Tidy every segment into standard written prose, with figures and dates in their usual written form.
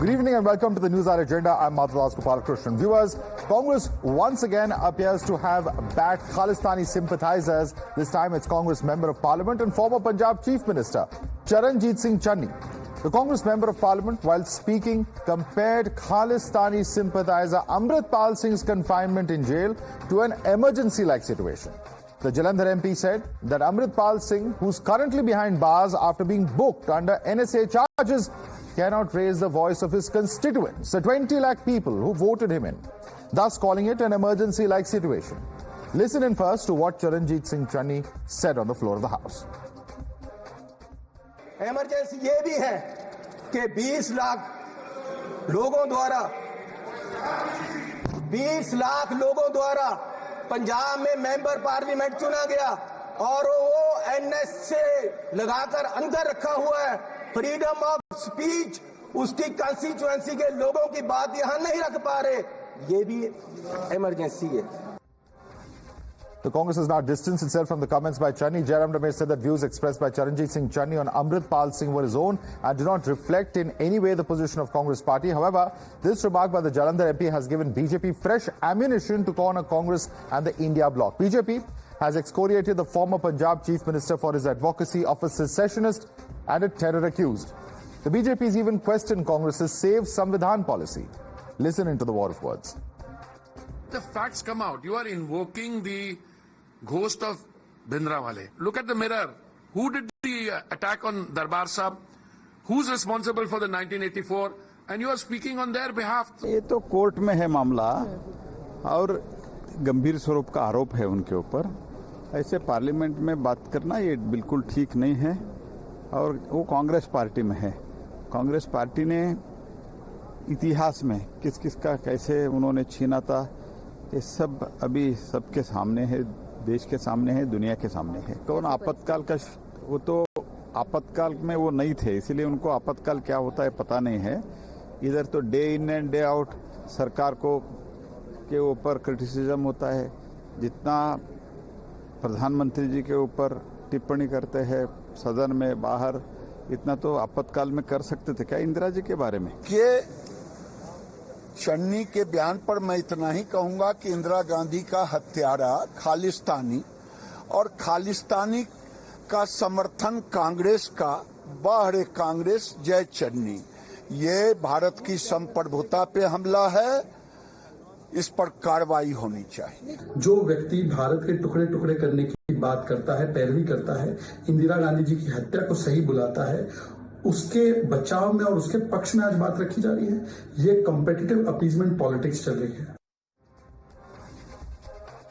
Good evening and welcome to the Newshour Agenda. I'm Madhavdas G. Viewers, Congress once again appears to have backed Khalistani sympathizers. This time it's Congress Member of Parliament and former Punjab Chief Minister Charanjit Singh Channi. The Congress Member of Parliament, while speaking, compared Khalistani sympathizer Amritpal Singh's confinement in jail to an emergency-like situation. The Jalandhar MP said that Amritpal Singh, who's currently behind bars after being booked under NSA charges, cannot raise the voice of his constituents, the 20 lakh people who voted him in, thus calling it an emergency-like situation. Listen in first to what Charanjit Singh Channi said on the floor of the House. Emergency ये भी है कि 20 लाख लोगों द्वारा पंजाब में member parliament चुना गया और वो NSA लगाकर अंदर रखा हुआ है। फ्रीडम ऑफ स्पीच, उसकी कंस्टिट्यूएंसी के लोगों की बात यहां नहीं रख पा रहे, ये भी इमरजेंसी है। The Congress has now distanced itself from the comments by Channi. Jairam Ramesh said that views expressed by Charanjit Singh Channi on Amritpal Singh were his own and do not reflect in any way the position of Congress party. However, this remark by the Jalandhar MP has given BJP fresh ammunition to corner Congress and the India bloc. BJP has excoriated the former Punjab Chief Minister for his advocacy of a secessionist and a terror accused. The BJP has even questioned Congress's Save Samvidhan policy. Listen into the war of words. The facts come out. You are invoking the ghost of Bhindranwale. Look at the mirror. Who did the attack on Darbar Sahib? Who's responsible for the 1984? And you are speaking on their behalf. ये तो court में है मामला और गंभीर स्वरूप का आरोप है उनके ऊपर। ऐसे पार्लियामेंट में बात करना ये बिल्कुल ठीक नहीं है और वो कांग्रेस पार्टी में है। कांग्रेस पार्टी ने इतिहास में किस किस का कैसे उन्होंने छीना था, ये सब अभी सबके सामने है, देश के सामने है, दुनिया के सामने है। कौन आपातकाल का, वो तो आपातकाल में वो नहीं थे, इसलिए उनको आपातकाल क्या होता है पता नहीं है। इधर तो day in and day out सरकार को के ऊपर क्रिटिसिज्म होता है। जितना प्रधानमंत्री जी के ऊपर टिप्पणी करते हैं सदन में बाहर, इतना तो आपातकाल में कर सकते थे क्या इंदिरा जी के बारे में? चन्नी के बयान पर मैं इतना ही कहूंगा कि इंदिरा गांधी का हत्यारा खालिस्तानी और खालिस्तानी का समर्थन कांग्रेस का, बाहर कांग्रेस जय चन्नी, ये भारत की संप्रभुता पे हमला है, इस पर कार्रवाई होनी चाहिए। जो व्यक्ति भारत के टुकड़े टुकड़े करने की बात करता है, पैरवी करता है, इंदिरा गांधी जी की हत्या को सही बुलाता है, उसके बचाव में और उसके पक्ष में आज बात रखी जा रही है। ये कॉम्पिटिटिव अपीजमेंट पॉलिटिक्स चल रही है।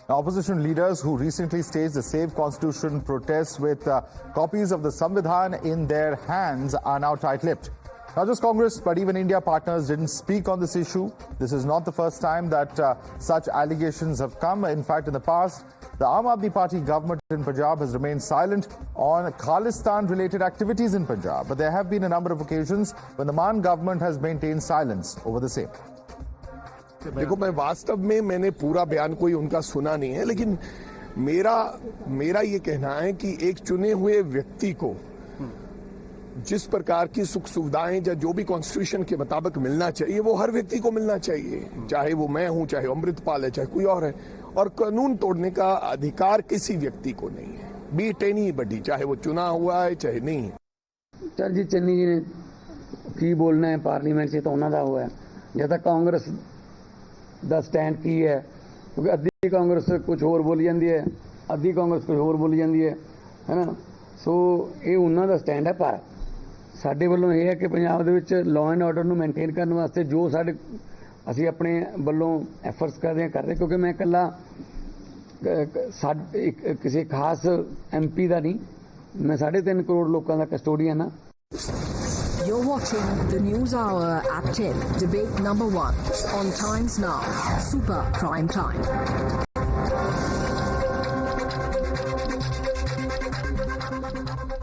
Opposition leaders who recently staged the Save Constitution protests with copies of the Samvidhan in their hands are now tight-lipped. Not just Congress, but even India partners didn't speak on this issue. This is not the first time that such allegations have come. In fact, in the past, the Aam Aadmi Party government in Punjab has remained silent on Khalistan-related activities in Punjab. But there have been a number of occasions when the Maan government has maintained silence over the same. देखो, मैं वास्तव में मैंने पूरा बयान कोई उनका सुना नहीं है, लेकिन मेरा ये कहना है कि एक चुने हुए व्यक्ति को जिस प्रकार की सुख सुविधाएं या जो भी कॉन्स्टिट्यूशन के मुताबिक मिलना चाहिए वो हर व्यक्ति को मिलना चाहिए, चाहे वो मैं हूं, चाहे अमृतपाल है, चाहे कोई और है। और कानून तोड़ने का अधिकार किसी व्यक्ति को नहीं है, बीट एनी बडी, चाहे वो चुना हुआ है चाहे नहीं। चरणजीत चन्नी जी ने की बोलना है पार्लीमेंट से तो उन्होंने हुआ है। जब तक कांग्रेस ਦਾ ਸਟੈਂਡ ਕੀ ਹੈ, ਕਿਉਂਕਿ ਅੱਧੀ ਕਾਂਗਰਸ ਕੁਝ ਹੋਰ ਬੋਲੀ ਜਾਂਦੀ ਹੈ, ਅੱਧੀ ਕਾਂਗਰਸ ਕੁਝ ਹੋਰ ਬੋਲੀ ਜਾਂਦੀ ਹੈ ਨਾ। ਸੋ ਇਹ ਉਹਨਾਂ ਦਾ ਸਟੈਂਡ ਹੈ। ਪਰ ਸਾਡੇ ਵੱਲੋਂ ਇਹ ਹੈ ਕਿ ਪੰਜਾਬ ਦੇ ਵਿੱਚ ਲਾਅ ਐਂਡ ਆਰਡਰ ਨੂੰ ਮੇਨਟੇਨ ਕਰਨ ਵਾਸਤੇ ਜੋ ਅਸੀਂ ਆਪਣੇ ਵੱਲੋਂ ਐਫਰਟਸ ਕਰ ਰਹੇ ਕਿਉਂਕਿ ਮੈਂ ਇਕੱਲਾ ਕਿਸੇ ਖਾਸ MP ਦਾ ਨਹੀਂ, ਮੈਂ 3.5 ਕਰੋੜ ਲੋਕਾਂ ਦਾ ਕਸਟੋਡੀਅਨ ਹਾਂ। You're watching the News Hour at 10, debate number 1 on Times Now, Super Prime Time.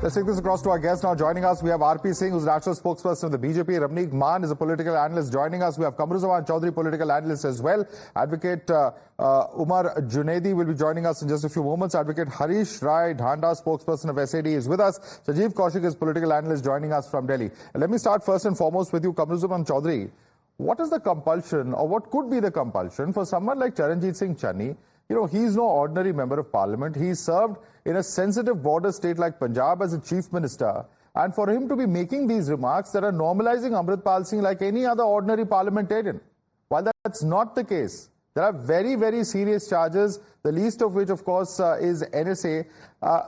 Let's take this across to our guests now. Joining us, we have RP Singh, who's national spokesperson of the BJP. Ravneek Maan is a political analyst joining us. We have Kamruzaman Chaudhary, political analyst as well. Advocate Umar Junaidi will be joining us in just a few moments. Advocate Harish Rai Dhanda, spokesperson of SAD, is with us. Sajeev Kaushik is political analyst joining us from Delhi. Let me start first and foremost with you, Kamruzaman Chaudhary. What is the compulsion, or what could be the compulsion for someone like Charanjit Singh Channi? You know, he's no ordinary member of parliament. He served in a sensitive border state like Punjab as a chief minister. And for him to be making these remarks that are normalizing Amritpal Singh like any other ordinary parliamentarian, while that's not the case, there are very, very serious charges, the least of which, of course, is NSA,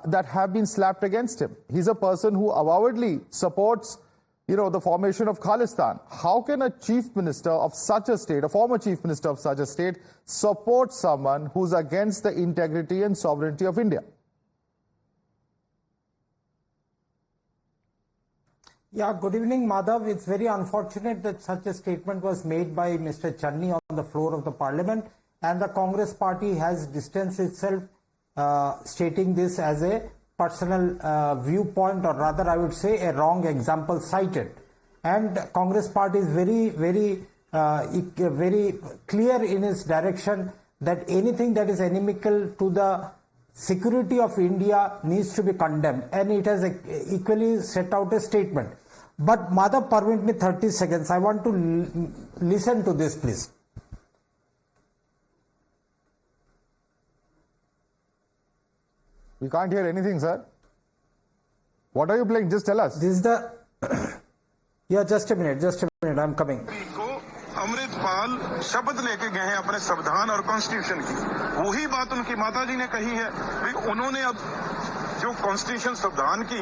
that have been slapped against him. He's a person who avowedly supports, you know, the formation of Khalistan. How can a chief minister of such a state, a former chief minister of such a state, support someone who's against the integrity and sovereignty of India? Yeah, good evening, Madhav. It's very unfortunate that such a statement was made by Mr. Channi on the floor of the parliament, and the Congress party has distanced itself, stating this as a personal viewpoint, or rather I would say a wrong example cited. And Congress party is very clear in its direction that anything that is inimical to the security of India needs to be condemned, and it has equally set out a statement. But Madhav, permit me 30 seconds. I want to listen to this, please. We can't hear anything, sir. What are you playing? Just tell us. This is the... Yeah, just a minute, I'm coming. Amritpal शपथ लेके गए हैं अपने संविधान और constitution की। वही बात उनकी माता जी ने कही है कि उन्होंने अब जो कॉन्स्टिट्यूशन संविधान की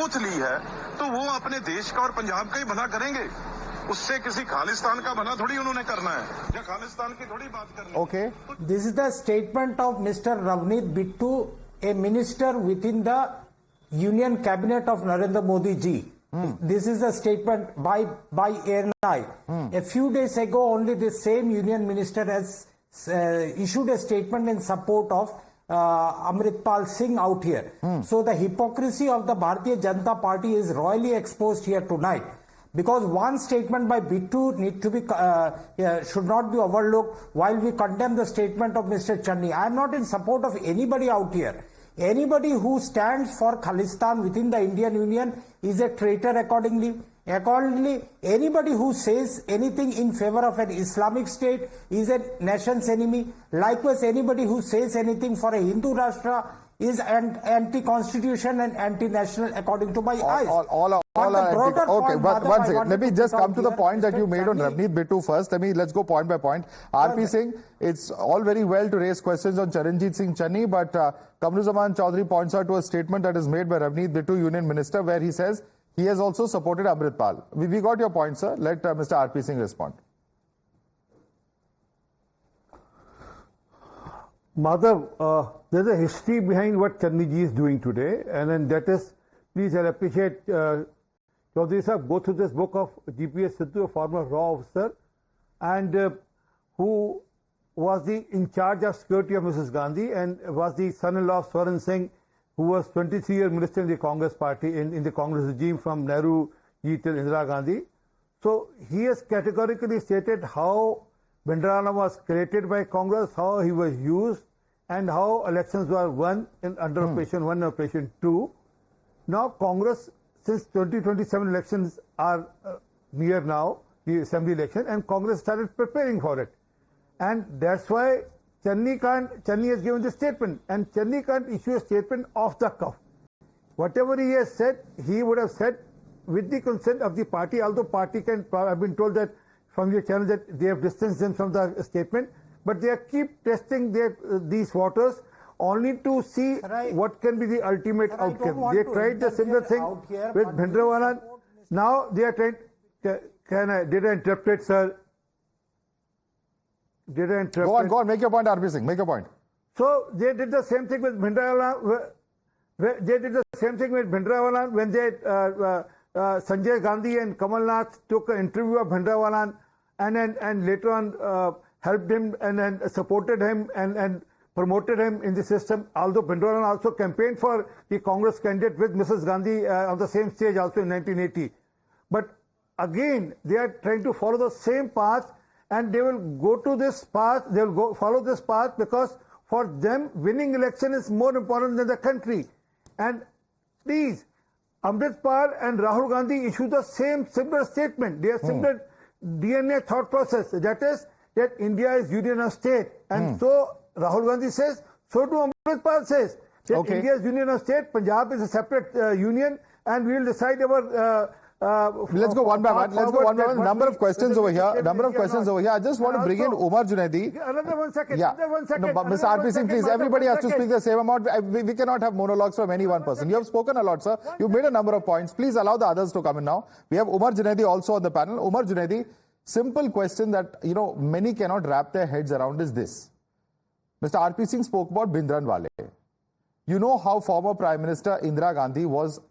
ओथ ली है तो वो अपने देश का और पंजाब का ही भला करेंगे। उससे किसी खालिस्तान का भला थोड़ी उन्होंने करना है या खालिस्तान की थोड़ी बात करनी है। Okay. This is the statement of Mr. Ravneet Bittu, a minister within the Union Cabinet of Narendra Modi ji. This is a statement by Air Night. A few days ago, only the same union minister has issued a statement in support of Amritpal Singh out here. So the hypocrisy of the Bharatiya Janata Party is royally exposed here tonight. Because one statement by Bittu should not be overlooked while we condemn the statement of Mr. Channi. I am not in support of anybody out here. Anybody who stands for Khalistan within the Indian Union is a traitor accordingly. Accordingly, anybody who says anything in favor of an Islamic state is a nation's enemy. Likewise, anybody who says anything for a Hindu Rashtra is anti-constitution and anti-national according to my eyes. Okay, but one second. Let me just come to the point that you made on Ravneet Bittu first. Let's go point by point. RP Singh, it's all very well to raise questions on Charanjit Singh Channi, but Kamruzaman Chaudhary points out to a statement that is made by Ravneet Bittu, Union Minister, where he says he has also supported Amritpal. We got your point, sir. Let Mr. RP Singh respond. Madhav, there's a history behind what Channi ji is doing today, and then that is, please, I'll appreciate Chaudhary Sahib go through this book of GPS Sidhu, a former raw officer, and who was in charge of security of Mrs. Gandhi and was the son-in-law of Swaran Singh, who was 23-year minister in the Congress party, in the Congress regime from Nehru ji till Indira Gandhi. So he has categorically stated how Bhindrana was created by Congress, how he was used, and how elections were won under Operation 1 and Operation 2. Now Congress, since 2027 elections are near now, the assembly election, and Congress started preparing for it. And that's why Channi has given the statement, and Channi can't issue a statement off the cuff. Whatever he has said, he would have said with the consent of the party, although party can have been told that from your channel that they have distanced them from the statement, but they keep testing these waters only to see what can be the ultimate outcome. They tried the similar thing with Bhindrana. Now they are trying. Did I interrupt it, sir? Did I interrupt? Go on. Make your point, RP Singh. Make your point. So they did the same thing with Bhindrana. They did the same thing with Bhindrana when they Sanjay Gandhi and Kamal Nath took an interview of Bhindrana and later on helped him and supported him and promoted him in the system, although Bhindran also campaigned for the Congress candidate with Mrs. Gandhi on the same stage also in 1980. But again, they are trying to follow the same path, and they will go to this path, they will follow this path because for them, winning election is more important than the country. And please, Amritpal and Rahul Gandhi issue the similar statement. They have similar DNA thought process. That is, that India is union of state. And so Rahul Gandhi says, so too Amritpal says, that India is union of state, Punjab is a separate union, and we will decide our... let's go one by one. Let's go one by one. Number of questions over here. I just want to bring in Umar Junaidi. Another 1 second. Yeah. Another 1 second. No, Mr. RP Singh, please. Everybody has to speak the same amount. We cannot have monologues from any one person. You have spoken a lot, sir. You made a number of points. Please allow the others to come in now. We have Umar Junaidi also on the panel. Umar Junaidi, simple question that, many cannot wrap their heads around is this. Mr. RP Singh spoke about Bhindran Wale. You know how former Prime Minister Indira Gandhi was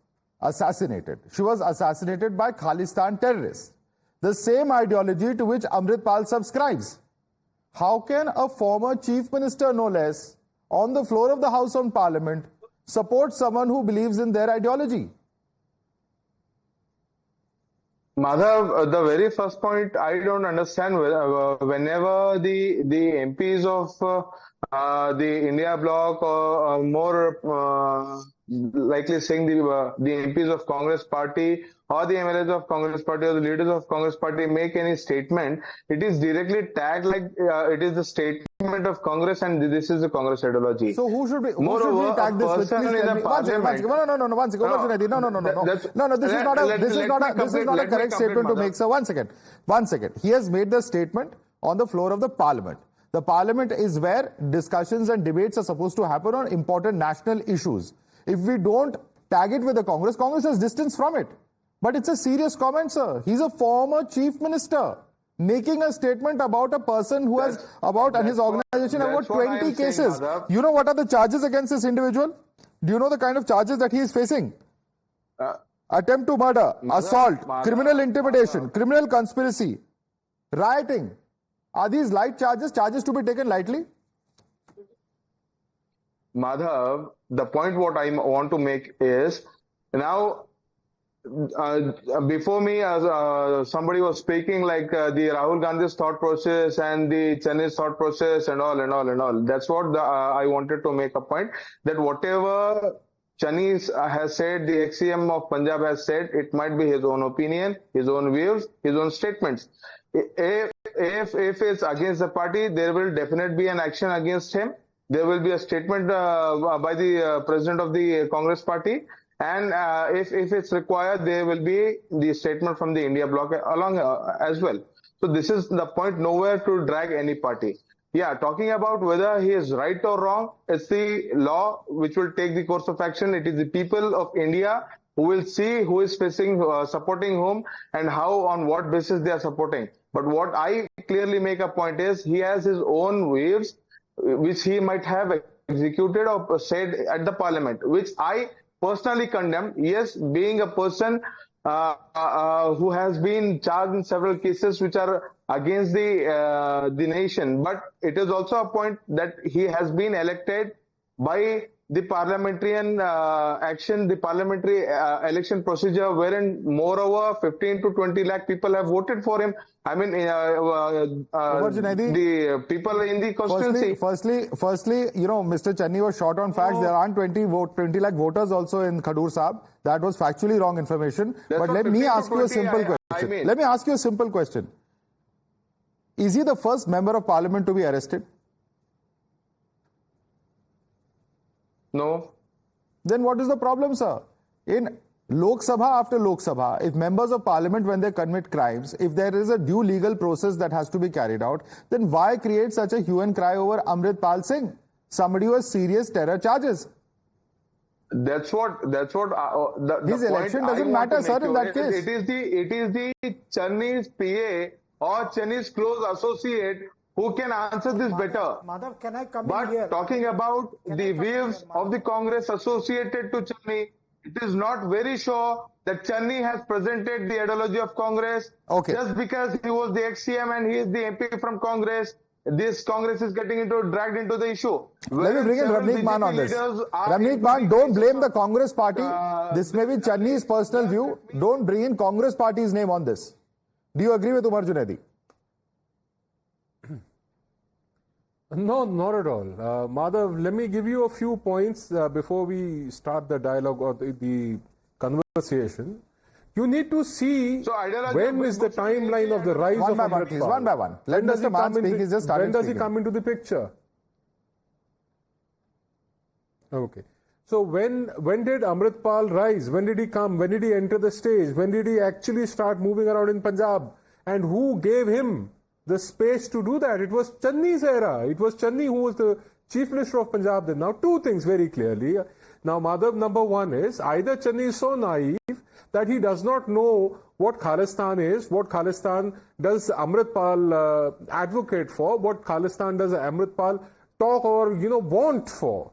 assassinated. She was assassinated by Khalistan terrorists. The same ideology to which Amritpal subscribes. How can a former Chief Minister, no less, on the floor of the House of Parliament, support someone who believes in their ideology? Madhav, the very first point I don't understand whenever the MPs of the India bloc or more likely saying the MPs of Congress party or the MLAs of Congress party or the leaders of Congress party make any statement, it is directly tagged like it is the statement of Congress and this is the Congress ideology. So who should be tag this with? Please tell me. One second. No, one second. No, this is not a correct statement to make, sir. One second. He has made the statement on the floor of the Parliament. The Parliament is where discussions and debates are supposed to happen on important national issues. If we don't tag it with the Congress has distance from it. But it's a serious comment, sir. He's a former chief minister making a statement about a person who has and his organization about 20 cases. You know what are the charges against this individual? Do you know the kind of charges that he is facing? Attempt to murder, assault, criminal intimidation, criminal conspiracy, rioting. Are these light charges to be taken lightly? Madhav, the point what I want to make is, now, before me, somebody was speaking like the Rahul Gandhi's thought process and the Channi's thought process and all. That's what I wanted to make a point, that whatever Channi has said, the ex-CM of Punjab has said, it might be his own opinion, his own views, his own statements. If it's against the party, there will definitely be an action against him. There will be a statement by the president of the Congress party, and if it's required, there will be the statement from the India bloc along as well. So this is the point, nowhere to drag any party. Yeah, talking about whether he is right or wrong, it's the law which will take the course of action. It is the people of India who will see who is supporting whom and how, on what basis they are supporting. But what I clearly make a point is, he has his own views which he might have executed or said at the Parliament, which I personally condemn. Yes, being a person who has been charged in several cases which are against the nation, but it is also a point that he has been elected by the parliamentarian action, the parliamentary election procedure, wherein moreover 15 to 20 lakh people have voted for him. I mean, the people in the constituency. Firstly, Mr. Channi was short on facts. There aren't 20 lakh voters also in Khadoor Sahib. That was factually wrong information. But let me ask you a simple question. Let me ask you a simple question. Is he the first member of parliament to be arrested? No. Then what is the problem, sir? In Lok Sabha after Lok Sabha, if members of parliament, when they commit crimes, if there is a due legal process that has to be carried out, then why create such a hue and cry over Amritpal Singh, somebody who has serious terror charges? That's what his election doesn't matter, sir, in that case. It is the Channi's PA or Channi's close associate who can answer this better. Madhav, can I come but in here? Talking about the views of the Congress associated to Channi, it is not very sure that Channi has presented the ideology of Congress. Okay. Just because he was the ex-CM and he is the MP from Congress, this Congress is getting dragged into the issue. Let me bring in Ramneek Man on this. Ramneek Man, don't blame the Congress party. This may be Channi's personal view. Don't bring in Congress party's name on this. Do you agree with Umar Junaidi? No, not at all. Madhav, let me give you a few points before we start the dialogue or the conversation. You need to see when is the timeline of the rise of Amritpal. One by one. Let Mr. Man speak. He's just started When does he come into the picture? Okay. So when did Amritpal rise? When did he come? When did he enter the stage? When did he actually start moving around in Punjab? And who gave him the space to do that? It was Channi's era. It was Channi who was the Chief Minister of Punjab then. Now, two things very clearly. Now, Madhav, number one is either Channi is so naive that he does not know what Khalistan is, what Khalistan does Amritpal advocate for, what Khalistan does Amritpal talk or, want for.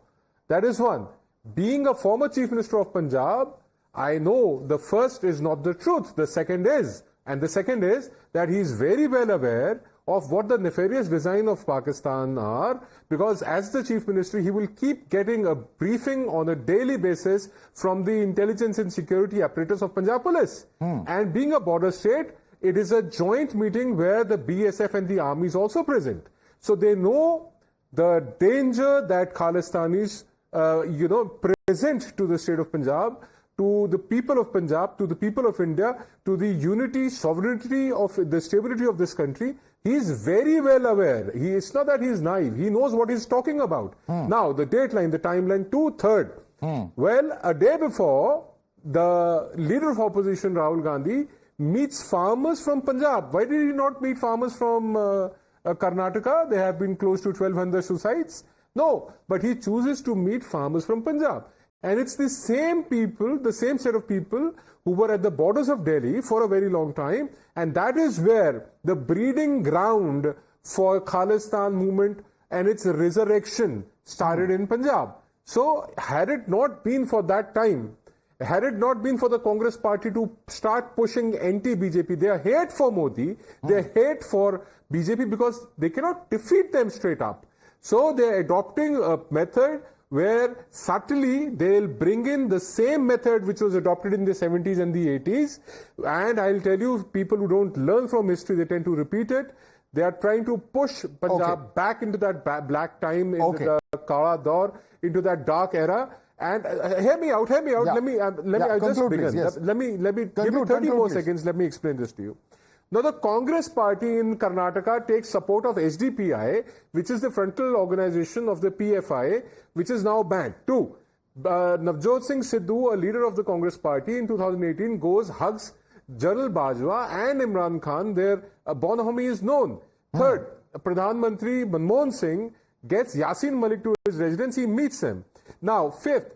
That is one. Being a former Chief Minister of Punjab, I know the first is not the truth, the second is. And the second is that he is very well aware of what the nefarious design of Pakistan are, because as the Chief Minister, he will keep getting a briefing on a daily basis from the intelligence and security apparatus of Punjab Police. And being a border state, it is a joint meeting where the BSF and the army is also present. So they know the danger that Khalistanis, present to the state of Punjab, to the people of Punjab, to the people of India, to the unity, sovereignty of the stability of this country. He is very well aware. It's not that he is naive. He knows what he's talking about. Now, the dateline, the timeline, 2/3. Well, a day before, the leader of opposition, Rahul Gandhi, meets farmers from Punjab. Why did he not meet farmers from Karnataka? They have been close to 1,200 suicides. No, but he chooses to meet farmers from Punjab. And it's the same people, the same set of people who were at the borders of Delhi for a very long time. And that is where the breeding ground for Khalistan movement and its resurrection started in Punjab. So had it not been for that time, had it not been for the Congress party to start pushing anti-BJP, their hate for Modi, their hate for BJP, because they cannot defeat them straight up. So they're adopting a method where subtly they'll bring in the same method which was adopted in the 70s and the 80s. And I'll tell you, people who don't learn from history, they tend to repeat it. They are trying to push Punjab back into that black time, into the Kala Daur, into that dark era. And hear me out. Let me I'll just begin. Yes. Let me give me 30 more seconds. Let me explain this to you. Now, the Congress party in Karnataka takes support of HDPI, which is the frontal organization of the PFI, which is now banned. 2. Navjot Singh Sidhu, a leader of the Congress party in 2018, goes, hugs General Bajwa and Imran Khan. Their bonhomie is known. 3rd, Pradhan Mantri Manmohan Singh gets Yasin Malik to his residence. He meets him. Now, 5th,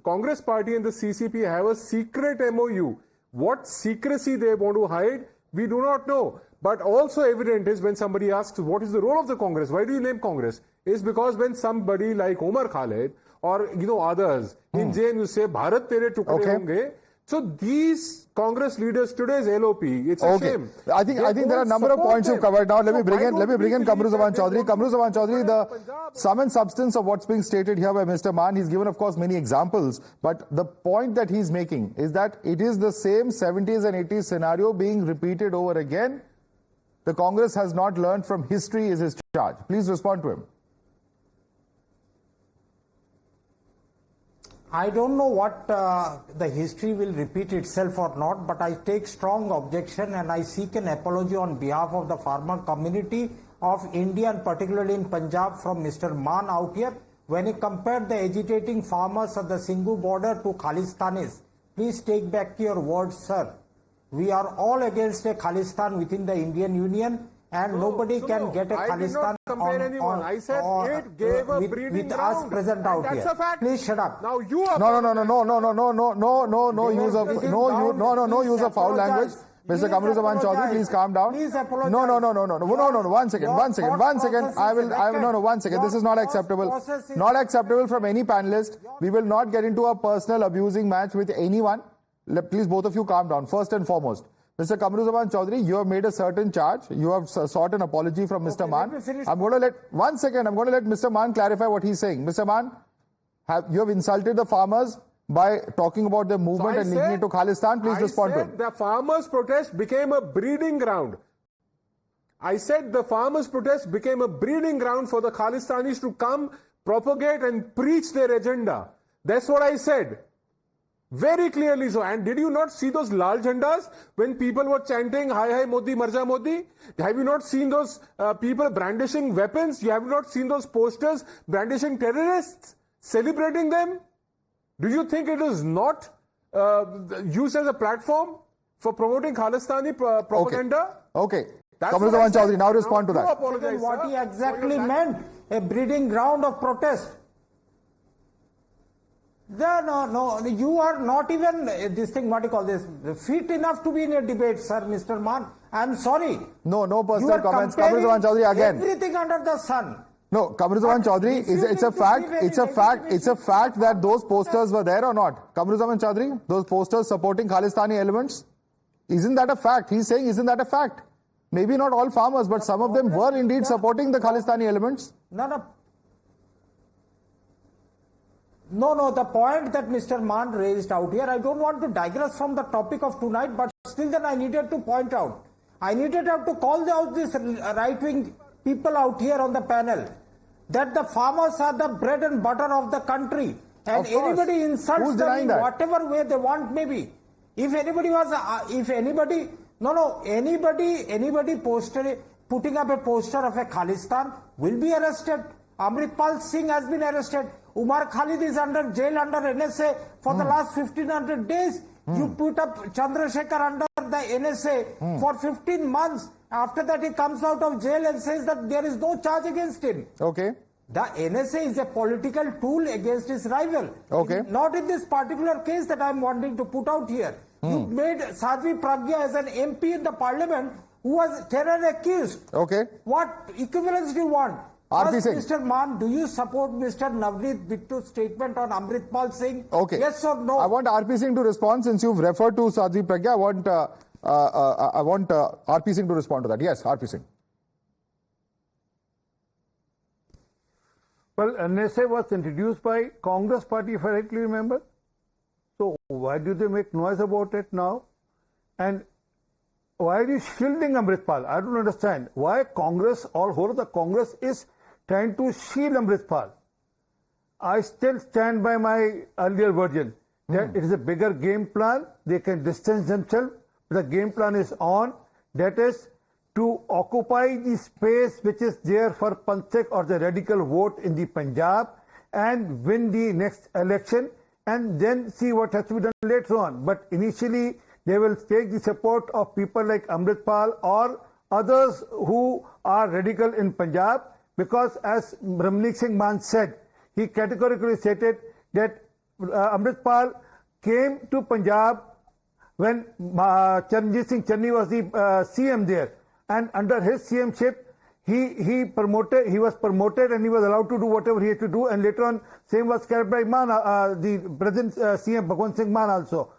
Congress party and the CCP have a secret MOU. What secrecy they want to hide, we do not know. But also evident is when somebody asks, what is the role of the Congress? Why do you name Congress? Is because when somebody like Omar Khalid or others in JNU say, Bharat tere tukde honge. So these Congress leaders today's LOP, it's a shame. I think there are a number of points you've covered now. Let me bring in Khadoor Chaudhary. Khadoor Chaudhary, the sum and substance of what's being stated here by Mr. Man, he's given, of course, many examples. But the point that he's making is that it is the same 70s and 80s scenario being repeated over again. The Congress has not learned from history is his charge. Please respond to him. I don't know what the history will repeat itself or not, but I take strong objection and I seek an apology on behalf of the farmer community of India and particularly in Punjab from Mr. Man out here when he compared the agitating farmers at the Singhu border to Khalistanis. Please take back your words, sir. We are all against a Khalistan within the Indian Union. And nobody can get a Khalistan I said it gave a breeding with us ground. present out That's here. a fact. Please shut up. Now you are No use of foul language. Mr. Khadoor Chaudhary, please calm down. Please apologize. No. One second. One second. This is not acceptable. Not acceptable from any panelist. We will not get into a personal abusing match with anyone. Please, both of you, calm down. First and foremost. Mr. Kamruzaman Chaudhary, you have made a certain charge. You have sought an apology from Mr. Maan. I'm going to let Mr. Maan clarify what he's saying. Mr. Maan, you have insulted the farmers by talking about their movement and linking it to Khalistan. Please respond to him. The farmers' protest became a breeding ground. I said the farmers' protest became a breeding ground for the Khalistanis to come, propagate and preach their agenda. That's what I said. Very clearly so. And did you not see those lal jhandas when people were chanting, "Hi, hi, Modi, Marja Modi"? Have you not seen those people brandishing weapons? You have not seen those posters brandishing terrorists, celebrating them? Do you think it is not used as a platform for promoting Khalistani propaganda? Okay. Kamruzaman Chaudhary, now respond to that. What he exactly meant, a breeding ground of protest. No, you are not even this thing, what you call this, fit enough to be in a debate, sir, Mr. Maan. I'm sorry. No personal comments. Kamruzaman Chaudhary again. Everything under the sun. No, Kamruzaman Chaudhary, it's a fact that those posters were there or not? Kamruzaman Chaudhary, those posters supporting Khalistani elements, isn't that a fact? He's saying, isn't that a fact? Maybe not all farmers, but some of them were indeed supporting the Khalistani elements. No, the point that Mr. Maan raised out here, I don't want to digress from the topic of tonight, but still then I needed to point out. I needed to call out these right-wing people out here on the panel that the farmers are the bread and butter of the country. And anybody insults them in whatever way they want maybe. If anybody was, anybody putting up a poster of a Khalistan will be arrested. Amritpal Singh has been arrested. Umar Khalid is under jail under NSA for the last 1500 days. You put up Chandrasekhar under the NSA for 15 months. After that he comes out of jail and says that there is no charge against him. Okay. The NSA is a political tool against his rival. Okay. Not in this particular case that I am wanting to put out here. You made Sadhvi Pragya as an MP in the parliament who was terror accused. Okay. What equivalence do you want? First, Mr. Maan, do you support Mr. Navneet Bittu's statement on Amritpal Singh? Okay. Yes or no? I want RP Singh to respond since you've referred to Sadhvi Pragya. I want RP Singh to respond to that. Yes, RP Singh. Well, NSA was introduced by Congress party, if I rightly remember. So why do they make noise about it now? And why are you shielding Amritpal? I don't understand. Why Congress, all whole of the Congress is trying to shield Amritpal? I still stand by my earlier version that it is a bigger game plan. They can distance themselves. The game plan is on. That is to occupy the space which is there for Panthik or the radical vote in the Punjab and win the next election and then see what has to be done later on. But initially, they will take the support of people like Amritpal or others who are radical in Punjab because as Ramneek Singh Maan said, he categorically stated that Amritpal came to Punjab when Charanjit Singh Channi was the CM there. And under his CMship, he was promoted and he was allowed to do whatever he had to do. And later on, same was carried by Maan, the present CM Bhagwant Singh Maan also.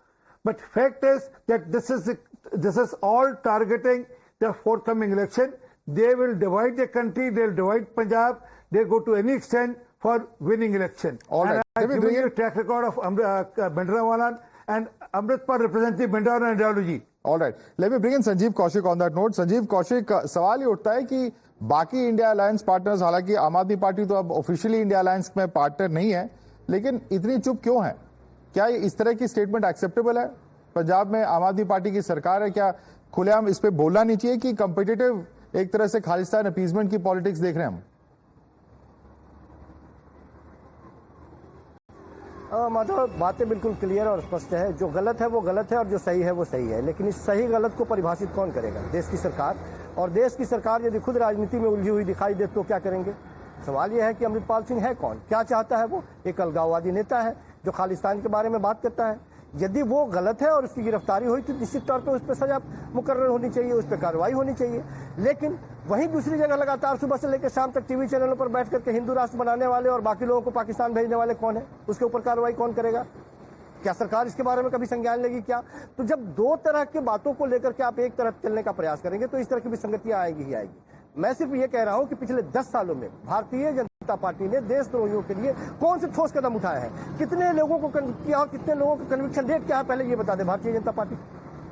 But fact is that this is all targeting the forthcoming election. They will divide the country. They will divide Punjab. They go to any extent for winning election. All right. And I give you a track record of Bhandarawalan and Amritpal represents the Bhandara ideology. All right. Let me bring in Sanjeev Kaushik on that note. Sanjeev Kaushik, सवाल ये उठता है कि बाकी India alliance partners, हालांकि आम आदमी party तो अब ऑफिशियली इंडिया अलायंस में पार्टनर नहीं है, लेकिन इतनी चुप क्यों है? क्या इस तरह की स्टेटमेंट एक्सेप्टेबल है? पंजाब में आम आदमी पार्टी की सरकार है, क्या खुलेआम इस पे बोलना नहीं चाहिए कि कंपिटिटिव एक तरह से खालिस्तान अपीजमेंट की पॉलिटिक्स देख रहे हैं हम? मतलब बातें बिल्कुल क्लियर और स्पष्ट है। जो गलत है वो गलत है और जो सही है वो सही है, लेकिन इस सही गलत को परिभाषित कौन करेगा? देश की सरकार। और देश की सरकार यदि खुद राजनीति में उलझी हुई दिखाई दे तो क्या करेंगे? सवाल यह है कि अमृतपाल सिंह है कौन, क्या चाहता है? वो एक अलगाववादी नेता है जो खालिस्तान के बारे में बात करता है। यदि वो गलत है और उसकी गिरफ्तारी हुई तो निश्चित तौर पर उस पर सजा मुकर्रर होनी चाहिए, उस पर कार्रवाई होनी चाहिए। लेकिन वहीं दूसरी जगह लगातार सुबह से लेकर शाम तक टीवी चैनलों पर बैठ करके हिंदू राष्ट्र बनाने वाले और बाकी लोगों को पाकिस्तान भेजने वाले कौन है? उसके ऊपर कार्रवाई कौन करेगा? क्या सरकार इसके बारे में कभी संज्ञान लेगी क्या? तो जब दो तरह की बातों को लेकर के आप एक तरफ चलने का प्रयास करेंगे तो इस तरह की विसंगतियां आएंगी ही आएगी। मैं सिर्फ ये कह रहा हूं कि पिछले 10 सालों में भारतीय जनता पार्टी ने देशद्रोहियों के लिए कौन से ठोस कदम उठाए हैं, कितने लोगों को किया और कितने लोगों का कन्विक्शन रेट क्या है, पहले ये बता दें भारतीय जनता पार्टी।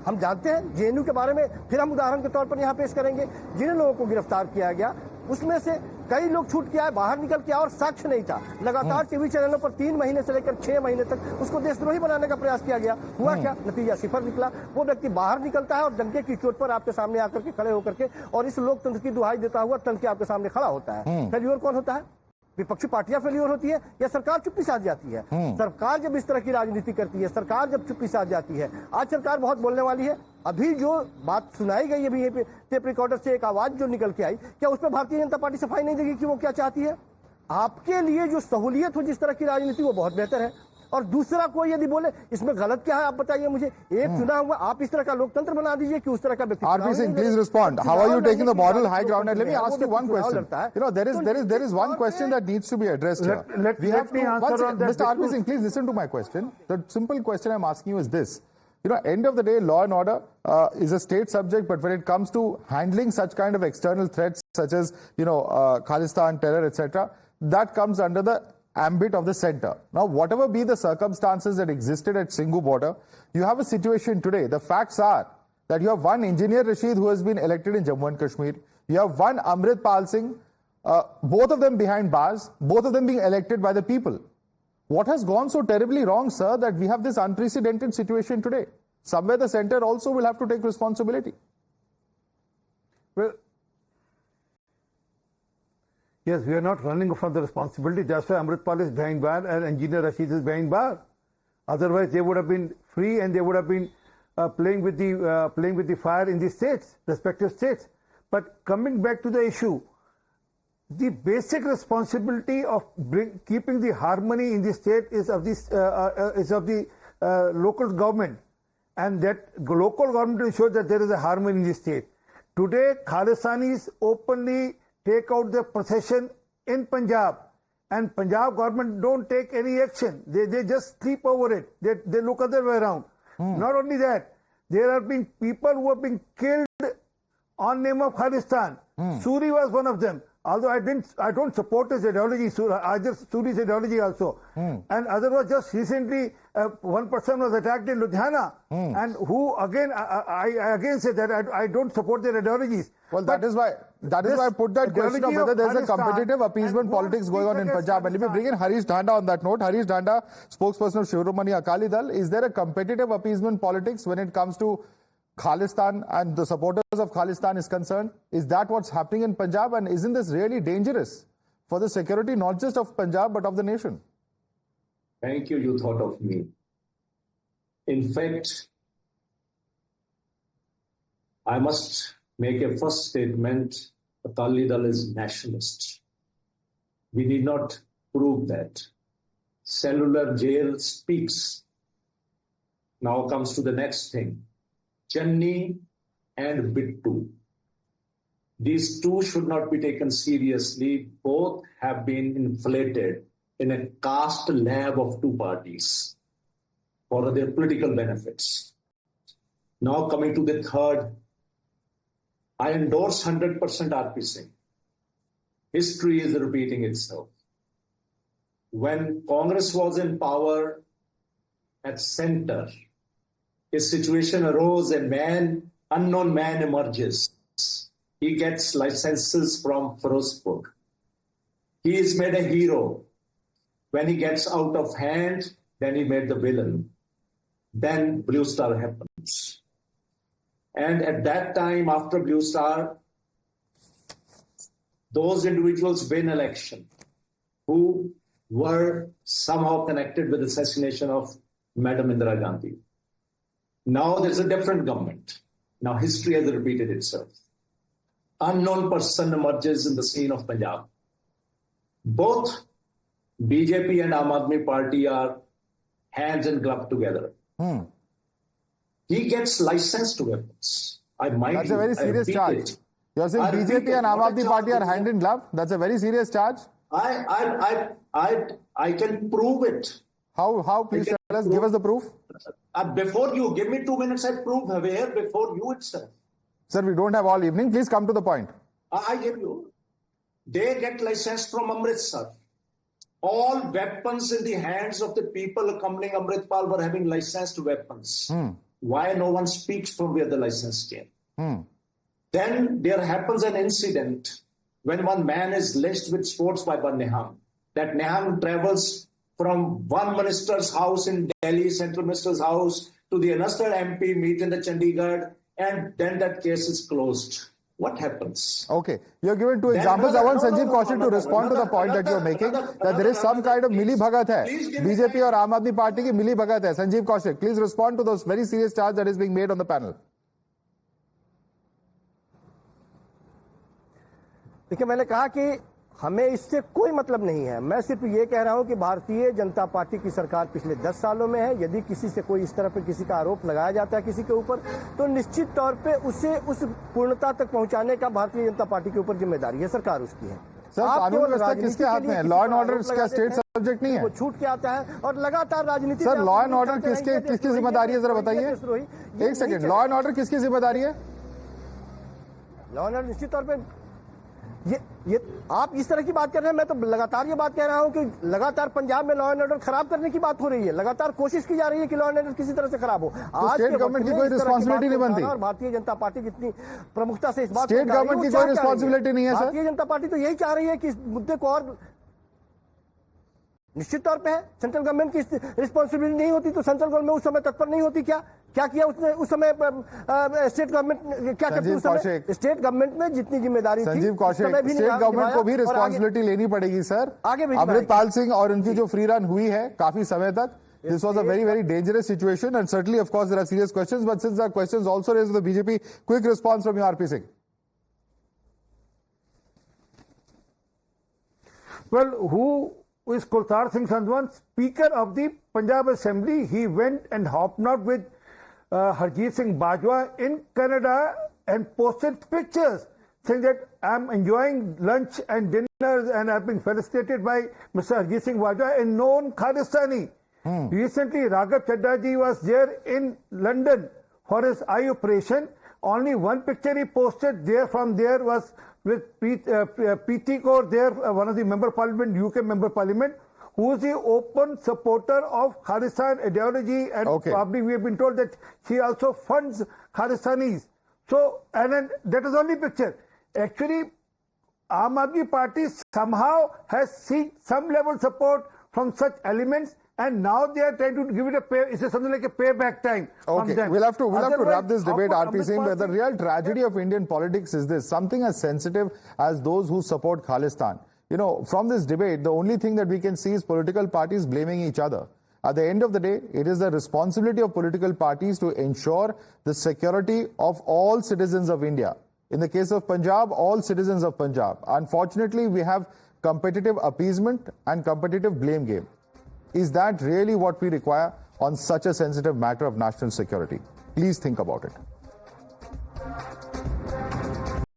हम जानते हैं जेएनयू के बारे में फिर हम उदाहरण के तौर पर यहां पेश करेंगे। जिन लोगों को गिरफ्तार किया गया उसमें से कई लोग छूट के आए, बाहर निकल के आए और साक्ष्य नहीं था। लगातार टीवी चैनलों पर 3 महीने से लेकर 6 महीने तक उसको देशद्रोही बनाने का प्रयास किया गया। हुआ क्या? नतीजा सिफर निकला। वो व्यक्ति बाहर निकलता है और डंके की चोट पर आपके सामने आकर के खड़े होकर के और इस लोकतंत्र की दुहाई देता हुआ तन के आपके सामने खड़ा होता है। फेल्योर कौन होता है? विपक्षी पार्टियां फेल्योर होती है या सरकार चुप्पी साध जाती है? सरकार जब इस तरह की राजनीति करती है, सरकार जब चुप्पी साध जाती है। आज सरकार बहुत बोलने वाली है। अभी जो बात सुनाई गई अभी टेप रिकॉर्डर से एक आवाज जो निकल के आई, क्या उस पर भारतीय जनता पार्टी सफाई नहीं देगी कि वो क्या चाहती है? आपके लिए जो सहूलियत हो जिस तरह की राजनीति वो बहुत बेहतर है, और दूसरा कोई यदि बोले इसमें गलत क्या है आप बताइए मुझे। एक चुना हुआ आप इस तरह का लोकतंत्र बना दीजिए कि उस तरह का व्यक्ति। RP Singh, please respond. How are you taking the moral high ground? And let me ask you one question. You know, there is one question that needs to be addressed here. We have to answer on that. Mr. RP Singh, please listen to my question. The simple question I'm asking you is this. You know, end of the day, law and order is a state subject, but when it comes to handling such kind of external threats, such as, you know, Khalistan, terror, etc., that comes under the ambit of the center. Now, whatever be the circumstances that existed at Singhu border, you have a situation today. The facts are that you have one engineer Rashid who has been elected in Jammu and Kashmir. You have one Amritpal Singh, both of them behind bars, both of them being elected by the people. What has gone so terribly wrong, sir, that we have this unprecedented situation today? Somewhere the center also will have to take responsibility. Well, yes, we are not running from the responsibility. That's why Amritpal is behind bar and Engineer Rashid is behind bar. Otherwise, they would have been free and they would have been playing with the fire in the states, respective states. But coming back to the issue, the basic responsibility of keeping the harmony in the state is of the local government, and that local government ensures that there is a harmony in the state. Today, Khalistanis openly take out the procession in Punjab, and Punjab government don't take any action. They just sleep over it. They look other way around. Not only that, there have been people who have been killed on name of Khalistan. Suri was one of them. Although I don't support his ideology, Suri's ideology also. And other was just recently, one person was attacked in Ludhiana, and who again, I again say that I don't support their ideologies. Well, that is why I put that question of whether there is a competitive appeasement politics going on in Punjab. And let me bring in Harish Dhanda on that note. Harish Dhanda, spokesperson of Shiromani Akali Dal. Is there a competitive appeasement politics when it comes to Khalistan and the supporters of Khalistan is concerned? Is that what's happening in Punjab? And isn't this really dangerous for the security not just of Punjab but of the nation? Thank you, you thought of me. In fact, I must make a first statement. Akali Dal is nationalist. We need not prove that. Cellular jail speaks. Now comes to the next thing. Channi and Bittu. These two should not be taken seriously. Both have been inflated in a caste lab of two parties for their political benefits. Now coming to the third, I endorse 100% RP Singh. History is repeating itself. When Congress was in power at center, a situation arose, unknown man emerges. He gets licenses from Firozpur. He is made a hero. When he gets out of hand, then he made the villain. Then Blue Star happens. And at that time, after Blue Star, those individuals win election who were somehow connected with the assassination of Madam Indira Gandhi. Now there's a different government. Now history has repeated itself. Unknown person emerges in the scene of Punjab. Both BJP and Aam Aadmi Party are hands and glove together. He gets licensed weapons. That's a very serious charge. You're saying BJP and Aam Aadmi Party are hand in glove? That's a very serious charge. I can prove it. How? Please tell us. Give us the proof. Before you give me 2 minutes, I prove where before you itself. Sir, we don't have all evening. Please come to the point. I give you. They get licensed from Amritsar. All weapons in the hands of the people accompanying Amritpal were having licensed weapons. Why no one speaks from where the license came? Then there happens an incident when one man is lynched with sports by Neham. That Neham travels from one minister's house in Delhi, central minister's house, to the another MP, meet in the Chandigarh, and then that case is closed. What happens? Okay, you're given two examples. I want Sanjeev Kaushik to respond to the point that you're making, that there is some kind of mili bhagat hai. BJP or Aam Aadmi Party ki mili bhagat hai. Sanjeev Kaushik, please respond to those very serious charge that is being made on the panel. देखिए, मैंने कहा कि हमें इससे कोई मतलब नहीं है। मैं सिर्फ ये कह रहा हूं कि भारतीय जनता पार्टी की सरकार पिछले 10 सालों में है। यदि किसी से कोई इस तरह पे किसी का आरोप लगाया जाता है किसी के ऊपर, तो निश्चित तौर पे उसे उस पूर्णता तक पहुंचाने का भारतीय जनता पार्टी के ऊपर जिम्मेदारी है, सरकार उसकी है। सर, कानून व्यवस्था किसके हाथ में है? लॉ एंड ऑर्डर का स्टेट सब्जेक्ट नहीं है। वो छूट के आता है और लगातार राजनीति। सर, लॉ एंड ऑर्डर किसकी जिम्मेदारी है, जरा बताइए। एक सेकेंड, लॉ एंड ऑर्डर किसकी जिम्मेदारी है? लॉ एंड ऑर्डर निश्चित तौर पर ये आप इस तरह की बात कर रहे हैं। मैं तो लगातार ये बात कह रहा हूं कि लगातार पंजाब में लॉ एंड ऑर्डर खराब करने की बात हो रही है। लगातार कोशिश की जा रही है कि लॉ एंड ऑर्डर किसी तरह से खराब हो। आज स्टेट गवर्नमेंट की कोई रिस्पांसिबिलिटी नहीं बनती और भारतीय जनता पार्टी जितनी प्रमुखता से इस बात स्टेट गवर्नमेंट की कोई रिस्पांसिबिलिटी नहीं है। भारतीय जनता पार्टी तो यही चाह रही है कि इस मुद्दे को और निश्चित तौर पे है। सेंट्रल गवर्नमेंट की रिस्पांसिबिलिटी नहीं होती तो सेंट्रल गवर्नमेंट उस समय तत्पर नहीं होती। क्या किया उसने उस समय? स्टेट गवर्नमेंट क्या करती उस समय? स्टेट गवर्नमेंट में जितनी जिम्मेदारी थी, संजीव कौशिक, स्टेट गवर्नमेंट को भी रिस्पांसिबिलिटी लेनी पड़ेगी सर। अमृतपाल सिंह और उनकी जो फ्री रन हुई है काफी समय तक, this was a very, very dangerous situation, and certainly, of course, there are serious questions. But since there are questions also raised with the BJP, quick response from you, RP Singh. Well, who is Khadoor Sahib, Speaker of the Punjab Assembly? He went and hobnobbed with Harjit Singh Bajwa in Canada and posted pictures saying that I'm enjoying lunch and dinners and I've been felicitated by Mr. Harjit Singh Bajwa, a known Khalistani. Recently, Raghav Chadha ji was there in London for his eye operation. Only one picture he posted there from there was with Preeti Kaur there, one of the member parliament, UK member parliament, who is the open supporter of Khalistan ideology, and probably we have been told that she also funds Khalistanis. So, and then that is only picture. Actually, Aam Aadmi Party somehow has seen some level of support from such elements, and now they are trying to give it it's something like a payback time. Okay, we'll have to wrap this debate, RP Singh. The real tragedy of Indian politics is this: something as sensitive as those who support Khalistan. You know, from this debate, the only thing that we can see is political parties blaming each other. At the end of the day, it is the responsibility of political parties to ensure the security of all citizens of India. In the case of Punjab, all citizens of Punjab. Unfortunately, we have competitive appeasement and competitive blame game. Is that really what we require on such a sensitive matter of national security? Please think about it.